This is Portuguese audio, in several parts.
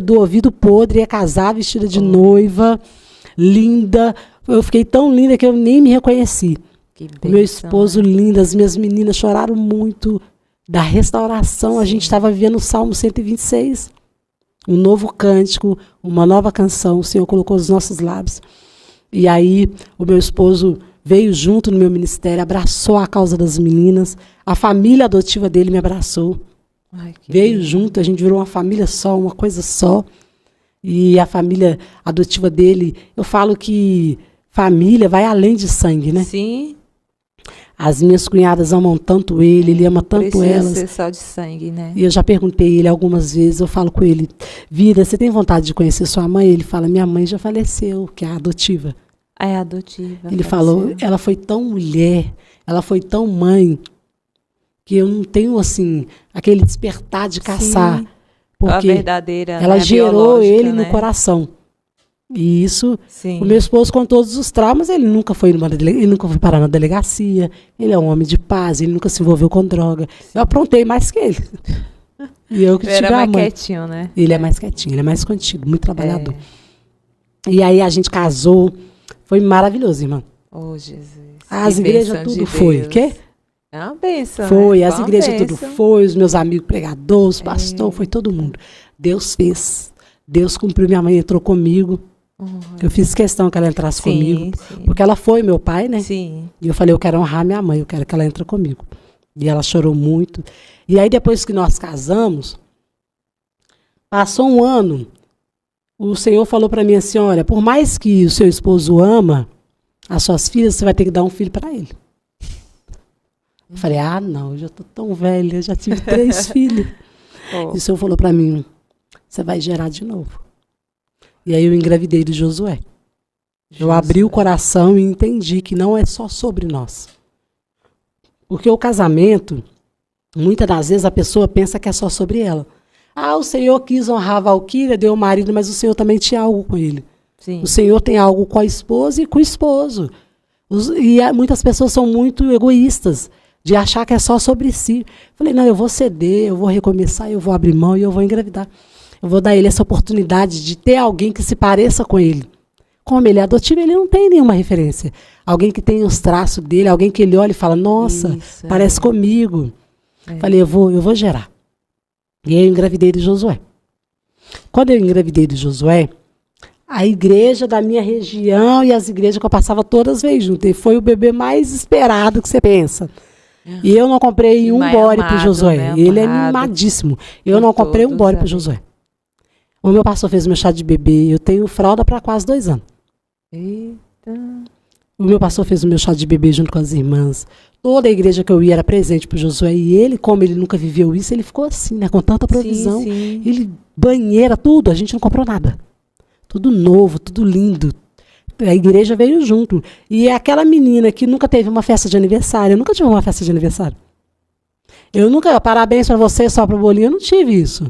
do ouvido podre, ia casar vestida de noiva, linda. Eu fiquei tão linda que eu nem me reconheci. O meu esposo lindo, as minhas meninas choraram muito da restauração. Sim. A gente estava vivendo o Salmo 126. Um novo cântico, uma nova canção. O Senhor colocou os nossos lábios. E aí o meu esposo veio junto no meu ministério, abraçou a causa das meninas. A família adotiva dele me abraçou. Ai, veio junto, a gente virou uma família só, uma coisa só. E a família adotiva dele, eu falo que família vai além de sangue, né? Sim. As minhas cunhadas amam tanto ele ama tanto elas. Precisa ser só de sangue, né? E eu já perguntei ele algumas vezes, eu falo com ele, Vida, você tem vontade de conhecer sua mãe? Ele fala, minha mãe já faleceu, que é a adotiva. É adotiva. Ele falou, ela foi tão mulher, ela foi tão mãe, que eu não tenho, assim, aquele despertar de caçar. Sim, porque a verdadeira, ela né, gerou ele né? no coração. E isso, Sim. O meu esposo, com todos os traumas, ele nunca foi parar na delegacia, ele é um homem de paz, ele nunca se envolveu com droga. Eu aprontei mais que ele. E eu que tive a mãe. Ele é mais quietinho, né? Ele é mais quietinho, ele é mais contido, muito trabalhador. E aí a gente casou, foi maravilhoso, irmã. Oh, Jesus. As igrejas tudo foi, o quê? É uma bênção. Foi, né? as igrejas tudo foi, os meus amigos pregadores, pastor, foi todo mundo. Deus fez. Deus cumpriu, minha mãe entrou comigo. Eu fiz questão que ela entrasse comigo, porque ela foi meu pai, né? Sim. E eu falei, eu quero honrar minha mãe, eu quero que ela entre comigo. E ela chorou muito. E aí, depois que nós casamos, passou um ano, o Senhor falou para mim assim, olha, por mais que o seu esposo ama as suas filhas, você vai ter que dar um filho para ele. Eu falei, não, eu já estou tão velha, eu já tive 3 filhos. E o Senhor falou para mim, você vai gerar de novo. E aí eu engravidei do Josué. Eu abri o coração e entendi que não é só sobre nós. Porque o casamento, muitas das vezes a pessoa pensa que é só sobre ela. O Senhor quis honrar a Valquíria, deu o marido, mas o Senhor também tinha algo com ele. Sim. O Senhor tem algo com a esposa e com o esposo. Muitas pessoas são muito egoístas, de achar que é só sobre si. Falei, não, eu vou ceder, eu vou recomeçar, eu vou abrir mão e eu vou engravidar. Eu vou dar ele essa oportunidade de ter alguém que se pareça com ele. Como ele é adotivo, ele não tem nenhuma referência. Alguém que tem os traços dele, alguém que ele olha e fala, nossa, parece comigo. Falei, eu vou gerar. E aí eu engravidei de Josué. Quando eu engravidei de Josué, a igreja da minha região e as igrejas que eu passava todas veio junto. E foi o bebê mais esperado que você pensa. E eu não comprei um body para o Josué. Né? Ele é mimadíssimo. Eu não comprei um body para o Josué. O meu pastor fez meu chá de bebê. Eu tenho fralda para quase 2 anos. Eita. O meu pastor fez o meu chá de bebê junto com as irmãs. Toda a igreja que eu ia era presente para o Josué. E ele, como ele nunca viveu isso, ele ficou assim, né? Com tanta provisão. Sim. Ele, banheira, tudo. A gente não comprou nada. Tudo novo, tudo lindo. A igreja veio junto. E é aquela menina que nunca teve uma festa de aniversário. Eu nunca tive uma festa de aniversário. Eu nunca, parabéns para você, só para o bolinho, eu não tive isso.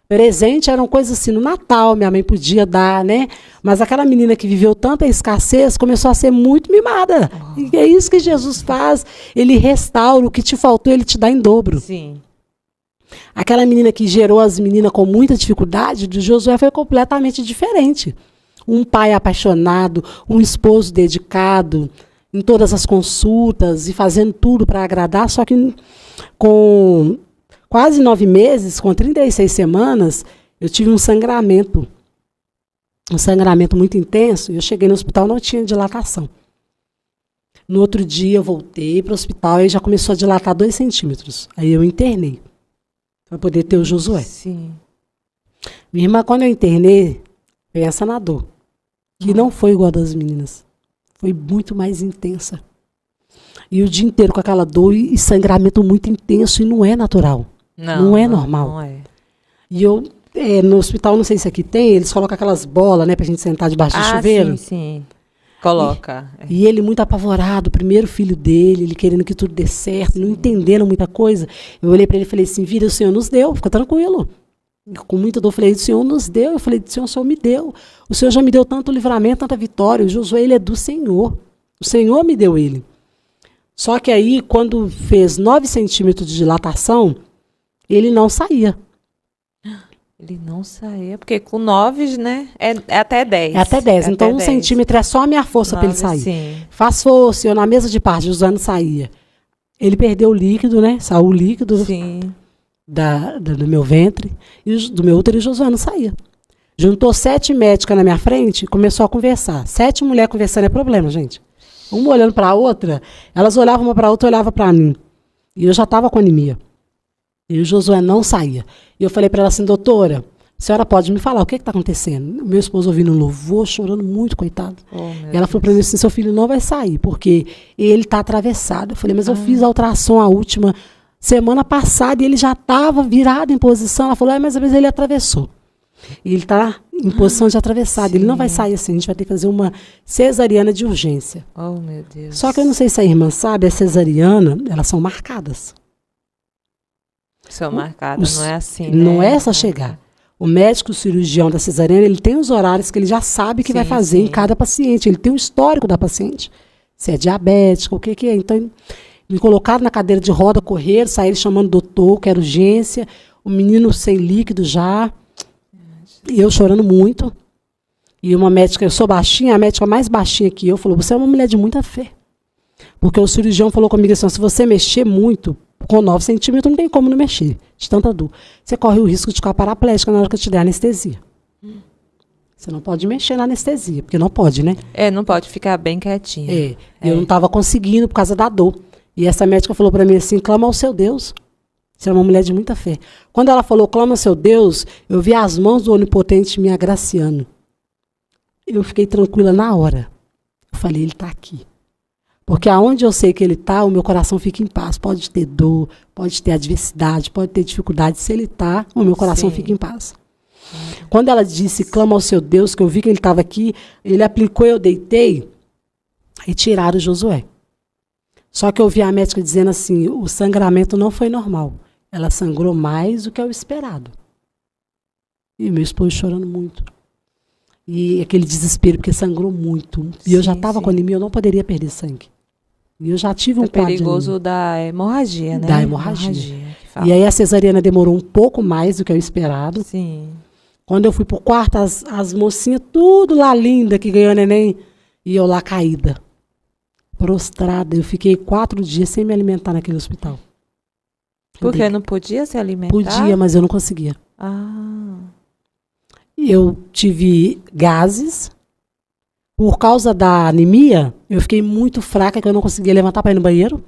Presente eram coisas assim, no Natal, minha mãe podia dar, né? Mas aquela menina que viveu tanta escassez começou a ser muito mimada. E é isso que Jesus faz. Ele restaura, o que te faltou, ele te dá em dobro. Sim. Aquela menina que gerou as meninas com muita dificuldade, do Josué foi completamente diferente. Um pai apaixonado, um esposo dedicado, em todas as consultas e fazendo tudo para agradar, só que com quase 9 meses, com 36 semanas, eu tive um sangramento muito intenso, e eu cheguei no hospital, não tinha dilatação. No outro dia eu voltei para o hospital e já começou a dilatar 2 centímetros. Aí eu internei, para poder ter o Josué. Sim. Minha irmã, quando eu internei, pensa na dor, que não foi igual a das meninas. Foi muito mais intensa. E o dia inteiro com aquela dor e sangramento muito intenso, e não é natural. Não é normal. Não é. E eu, no hospital, não sei se aqui tem, eles colocam aquelas bolas, né, pra gente sentar debaixo do chuveiro. Sim. Coloca. E ele muito apavorado, o primeiro filho dele, ele querendo que tudo dê certo, não entendendo muita coisa. Eu olhei para ele e falei assim, vida, o Senhor nos deu, fica tranquilo. Com muita dor, eu falei, o Senhor nos deu. Eu falei, o Senhor me deu. O Senhor já me deu tanto livramento, tanta vitória. O Josué, ele é do Senhor. O Senhor me deu ele. Só que aí, quando fez 9 centímetros de dilatação, ele não saía. Ele não saía, porque com 9, né? É até 10. É até 10. É Então, até 1 10. centímetro é só a minha força para ele 9, sair. sim. Faz força, eu na mesa de parto, José não saía. Ele perdeu o líquido, né? Saiu o líquido Sim. do meu ventre, do meu útero, e Josué não saía. Juntou 7 médicas na minha frente e começou a conversar. 7 mulheres conversando é problema, gente. Uma olhando para a outra, elas olhavam uma para a outra, olhavam para mim. E eu já estava com anemia. E o Josué não saía. E eu falei para ela assim, doutora, a senhora pode me falar o que está acontecendo? Meu esposo ouvindo um louvor, chorando muito, coitado. E ela falou para mim assim, seu filho não vai sair, porque ele está atravessado. Eu falei, mas eu fiz a ultrassom a última semana passada e ele já estava virado em posição. Ela falou, mas às vezes ele atravessou. E ele está em posição de atravessado. Ele não vai sair assim, a gente vai ter que fazer uma cesariana de urgência. Oh, meu Deus. Só que eu não sei se a irmã sabe, a cesariana, elas são marcadas. São marcadas, não é assim, Não né? é essa chegar. O médico cirurgião da cesariana, ele tem os horários que ele já sabe que vai fazer em cada paciente. Ele tem o histórico da paciente. Se é diabético, o que é. Então, me colocaram na cadeira de roda, correram, saíram chamando o doutor, que era urgência. O menino sem líquido já. E eu chorando muito. E uma médica, eu sou baixinha, a médica mais baixinha que eu, falou, você é uma mulher de muita fé. Porque o cirurgião falou comigo assim, se você mexer muito, com 9 centímetros não tem como não mexer, de tanta dor. Você corre o risco de ficar paraplégica na hora que eu te der anestesia. Você não pode mexer na anestesia, porque não pode, né? Não pode ficar bem quietinha. Eu não estava conseguindo por causa da dor. E essa médica falou para mim assim, clama ao seu Deus. Você é uma mulher de muita fé. Quando ela falou, clama ao seu Deus, eu vi as mãos do Onipotente me agraciando. Eu fiquei tranquila na hora. Eu falei, ele está aqui. Porque aonde eu sei que ele está, o meu coração fica em paz. Pode ter dor, pode ter adversidade, pode ter dificuldade. Se ele está, o meu coração fica em paz. Quando ela disse, clama ao seu Deus, que eu vi que ele estava aqui, ele aplicou, eu deitei e tiraram o Josué. Só que eu vi a médica dizendo assim, o sangramento não foi normal. Ela sangrou mais do que o esperado. E meu esposo chorando muito. E aquele desespero, porque sangrou muito. E eu já estava com anemia, eu não poderia perder sangue. E eu já tive um quadro perigoso da hemorragia, né? Da hemorragia. E aí a cesariana demorou um pouco mais do que eu esperado. Sim. Quando eu fui pro quarto, as mocinhas, tudo lá linda, que ganhou neném, e eu lá caída, prostrada. Eu fiquei 4 dias sem me alimentar naquele hospital. Porque não podia se alimentar? Podia, mas eu não conseguia. Eu tive gases. Por causa da anemia, eu fiquei muito fraca, que eu não conseguia levantar para ir no banheiro.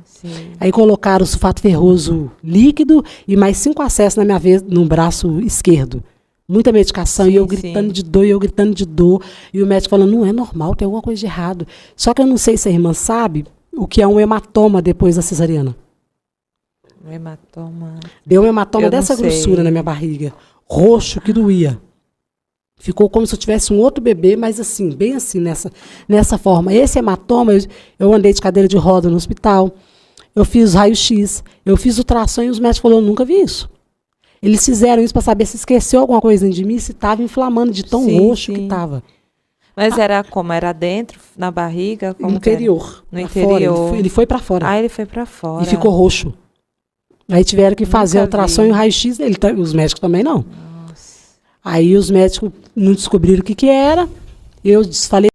Sim. Aí colocaram sulfato ferroso líquido e mais 5 acessos na minha vez, no braço esquerdo. Muita medicação, e eu gritando de dor, e eu gritando de dor. E o médico falando, não é normal, tem alguma coisa de errado. Só que eu não sei se a irmã sabe o que é um hematoma depois da cesariana. Um hematoma? Deu um hematoma dessa grossura na minha barriga. Roxo, que doía. Ficou como se eu tivesse um outro bebê, mas assim, bem assim, nessa forma. Esse hematoma, eu andei de cadeira de roda no hospital, eu fiz raio-x, eu fiz ultrassom e os médicos falaram, eu nunca vi isso. Eles fizeram isso para saber se esqueceu alguma coisa de mim, se estava inflamando de tão roxo que estava. Mas era como? Era dentro, na barriga? Como no interior. No interior. Fora. Ele foi para fora. Ele foi para fora. E ficou roxo. Aí tiveram que fazer a ultrassom e o raio-x dele. Os médicos também não. Aí os médicos não descobriram o que era. Eu falei